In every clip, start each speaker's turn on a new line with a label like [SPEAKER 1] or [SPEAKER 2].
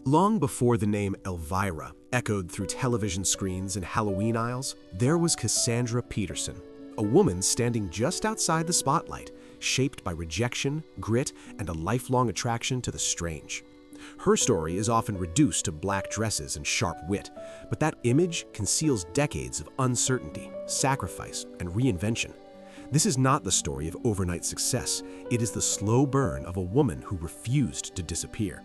[SPEAKER 1] Long before the name Elvira echoed through television screens and Halloween aisles, there was Cassandra Peterson, a woman standing just outside the spotlight, shaped by rejection, grit, and a lifelong attraction to the strange. Her story is often reduced to black dresses and sharp wit, but that image conceals decades of uncertainty, sacrifice, and reinvention. This is not the story of overnight success. It is the slow burn of a woman who refused to disappear.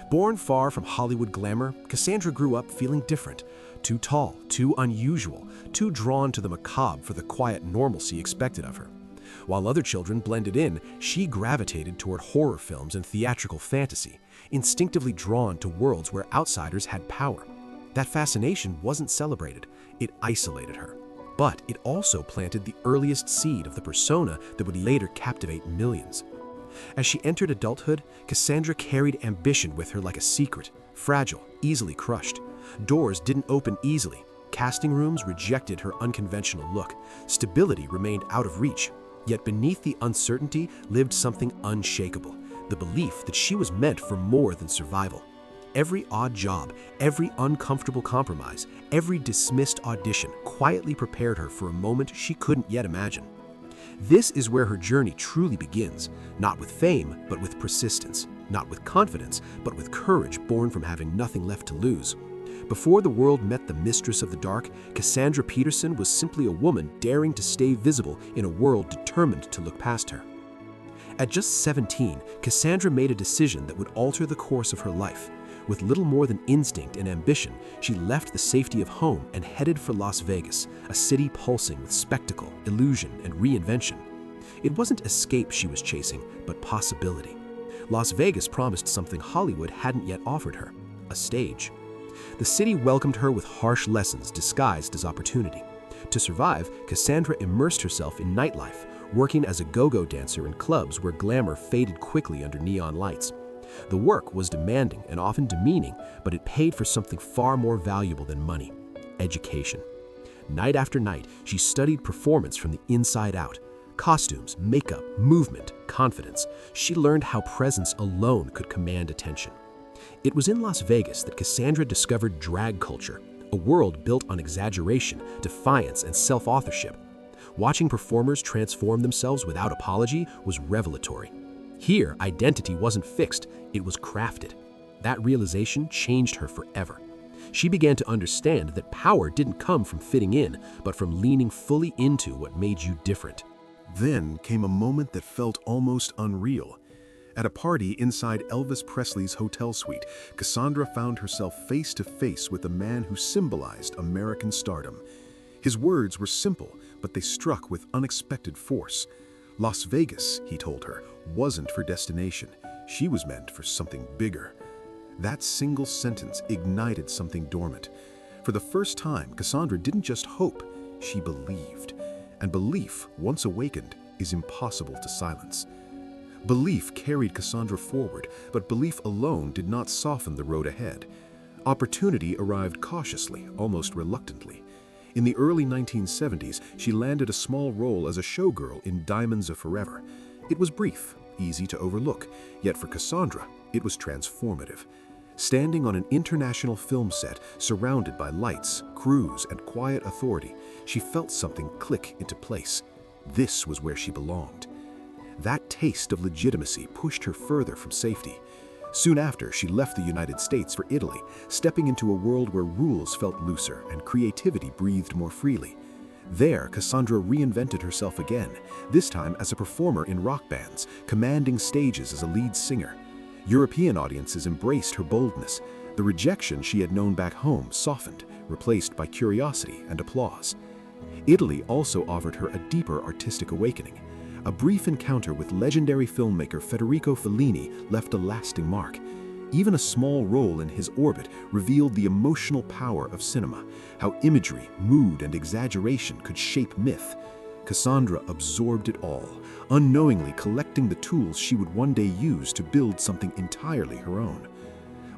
[SPEAKER 1] Born far from Hollywood glamour, Cassandra grew up feeling different. Too tall, too unusual, too drawn to the macabre for the quiet normalcy expected of her. While other children blended in, she gravitated toward horror films and theatrical fantasy, instinctively drawn to worlds where outsiders had power. That fascination wasn't celebrated. It isolated her. But it also planted the earliest seed of the persona that would later captivate millions. As she entered adulthood, Cassandra carried ambition with her like a secret, fragile, easily crushed. Doors didn't open easily. Casting rooms rejected her unconventional look. Stability remained out of reach. Yet beneath the uncertainty lived something unshakable, the belief that she was meant for more than survival. Every odd job, every uncomfortable compromise, every dismissed audition quietly prepared her for a moment she couldn't yet imagine. This is where her journey truly begins, not with fame, but with persistence, not with confidence, but with courage born from having nothing left to lose. Before the world met the Mistress of the Dark, Cassandra Peterson was simply a woman daring to stay visible in a world determined to look past her. At just 17, Cassandra made a decision that would alter the course of her life. With little more than instinct and ambition, she left the safety of home and headed for Las Vegas, a city pulsing with spectacle, illusion, and reinvention. It wasn't escape she was chasing, but possibility. Las Vegas promised something Hollywood hadn't yet offered her: a stage. The city welcomed her with harsh lessons disguised as opportunity. To survive, Cassandra immersed herself in nightlife, working as a go-go dancer in clubs where glamour faded quickly under neon lights. The work was demanding and often demeaning, but it paid for something far more valuable than money: education. Night after night, she studied performance from the inside out. Costumes, makeup, movement, confidence. She learned how presence alone could command attention. It was in Las Vegas that Cassandra discovered drag culture, a world built on exaggeration, defiance, and self-authorship. Watching performers transform themselves without apology was revelatory. Here, identity wasn't fixed, it was crafted. That realization changed her forever. She began to understand that power didn't come from fitting in, but from leaning fully into what made you different.
[SPEAKER 2] Then came a moment that felt almost unreal. At a party inside Elvis Presley's hotel suite, Cassandra found herself face to face with a man who symbolized American stardom. His words were simple, but they struck with unexpected force. Las Vegas, he told her, wasn't her destination. She was meant for something bigger. That single sentence ignited something dormant. For the first time, Cassandra didn't just hope, she believed. And belief, once awakened, is impossible to silence. Belief carried Cassandra forward, but belief alone did not soften the road ahead. Opportunity arrived cautiously, almost reluctantly. In the early 1970s, she landed a small role as a showgirl in Diamonds Are Forever. It was brief, easy to overlook, yet for Cassandra, it was transformative. Standing on an international film set, surrounded by lights, crews, and quiet authority, she felt something click into place. This was where she belonged. That taste of legitimacy pushed her further from safety. Soon after, she left the United States for Italy, stepping into a world where rules felt looser and creativity breathed more freely. There, Cassandra reinvented herself again, this time as a performer in rock bands, commanding stages as a lead singer. European audiences embraced her boldness. The rejection she had known back home softened, replaced by curiosity and applause. Italy also offered her a deeper artistic awakening. A brief encounter with legendary filmmaker Federico Fellini left a lasting mark. Even a small role in his orbit revealed the emotional power of cinema, how imagery, mood, and exaggeration could shape myth. Cassandra absorbed it all, unknowingly collecting the tools she would one day use to build something entirely her own.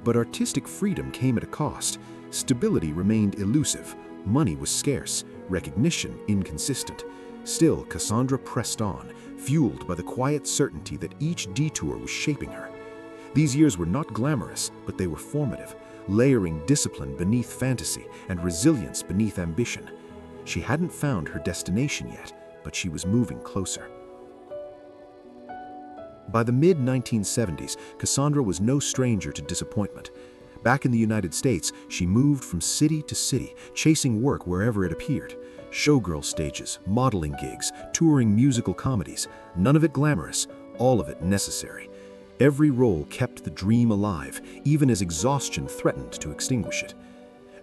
[SPEAKER 2] But artistic freedom came at a cost. Stability remained elusive, money was scarce, recognition inconsistent. Still, Cassandra pressed on, fueled by the quiet certainty that each detour was shaping her. These years were not glamorous, but they were formative, layering discipline beneath fantasy and resilience beneath ambition. She hadn't found her destination yet, but she was moving closer. By the mid-1970s, Cassandra was no stranger to disappointment. Back in the United States, she moved from city to city, chasing work wherever it appeared. Showgirl stages, modeling gigs, touring musical comedies, none of it glamorous, all of it necessary. Every role kept the dream alive, even as exhaustion threatened to extinguish it.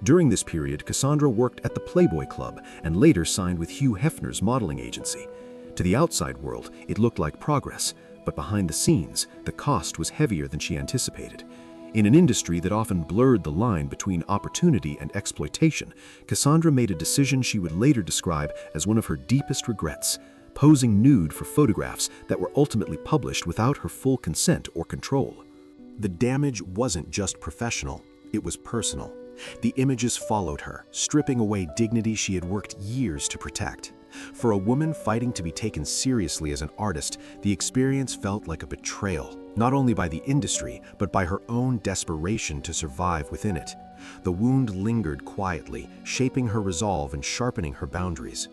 [SPEAKER 2] During this period, Cassandra worked at the Playboy Club and later signed with Hugh Hefner's modeling agency. To the outside world, it looked like progress, but behind the scenes, the cost was heavier than she anticipated. In an industry that often blurred the line between opportunity and exploitation, Cassandra made a decision she would later describe as one of her deepest regrets, posing nude for photographs that were ultimately published without her full consent or control.
[SPEAKER 1] The damage wasn't just professional, it was personal. The images followed her, stripping away dignity she had worked years to protect. For a woman fighting to be taken seriously as an artist, the experience felt like a betrayal, not only by the industry, but by her own desperation to survive within it. The wound lingered quietly, shaping her resolve and sharpening her boundaries.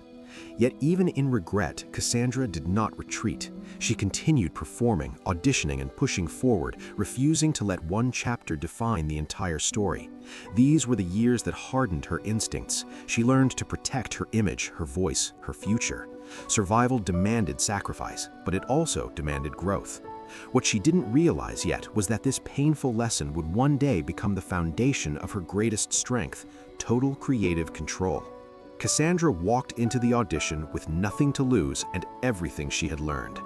[SPEAKER 1] Yet even in regret, Cassandra did not retreat. She continued performing, auditioning, and pushing forward, refusing to let one chapter define the entire story. These were the years that hardened her instincts. She learned to protect her image, her voice, her future. Survival demanded sacrifice, but it also demanded growth. What she didn't realize yet was that this painful lesson would one day become the foundation of her greatest strength: total creative control. Cassandra walked into the audition with nothing to lose and everything she had learned.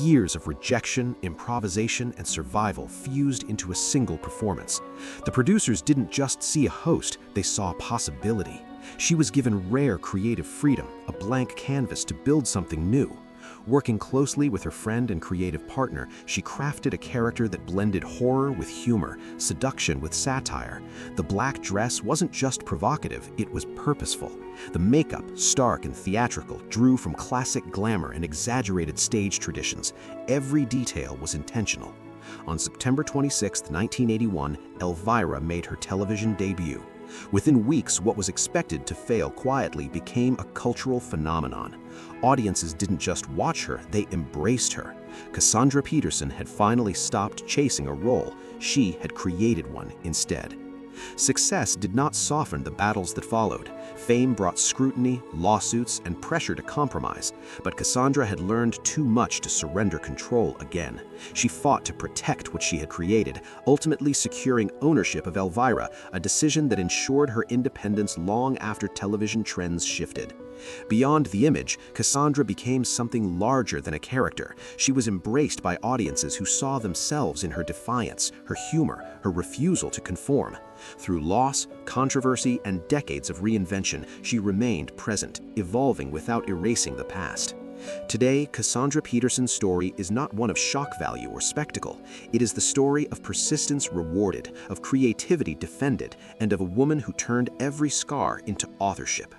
[SPEAKER 1] Years of rejection, improvisation, and survival fused into a single performance. The producers didn't just see a host, they saw a possibility. She was given rare creative freedom, a blank canvas to build something new. Working closely with her friend and creative partner, she crafted a character that blended horror with humor, seduction with satire. The black dress wasn't just provocative, it was purposeful. The makeup, stark and theatrical, drew from classic glamour and exaggerated stage traditions. Every detail was intentional. On September 26, 1981, Elvira made her television debut. Within weeks, what was expected to fail quietly became a cultural phenomenon. Audiences didn't just watch her, they embraced her. Cassandra Peterson had finally stopped chasing a role. She had created one instead. Success did not soften the battles that followed. Fame brought scrutiny, lawsuits, and pressure to compromise, but Cassandra had learned too much to surrender control again. She fought to protect what she had created, ultimately securing ownership of Elvira, a decision that ensured her independence long after television trends shifted. Beyond the image, Cassandra became something larger than a character. She was embraced by audiences who saw themselves in her defiance, her humor, her refusal to conform. Through loss, controversy, and decades of reinvention, she remained present, evolving without erasing the past. Today, Cassandra Peterson's story is not one of shock value or spectacle. It is the story of persistence rewarded, of creativity defended, and of a woman who turned every scar into authorship.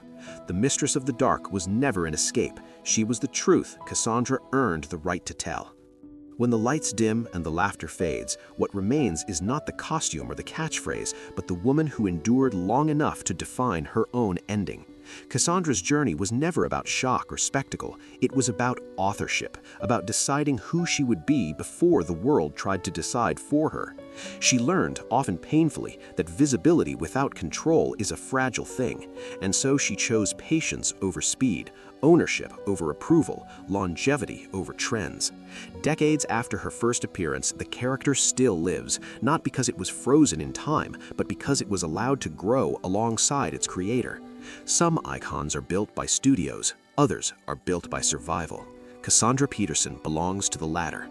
[SPEAKER 1] The Mistress of the Dark was never an escape. She was the truth Cassandra earned the right to tell. When the lights dim and the laughter fades, what remains is not the costume or the catchphrase, but the woman who endured long enough to define her own ending. Cassandra's journey was never about shock or spectacle. It was about authorship, about deciding who she would be before the world tried to decide for her. She learned, often painfully, that visibility without control is a fragile thing, and so she chose patience over speed, ownership over approval, longevity over trends. Decades after her first appearance, the character still lives, not because it was frozen in time, but because it was allowed to grow alongside its creator. Some icons are built by studios, others are built by survival. Cassandra Peterson belongs to the latter.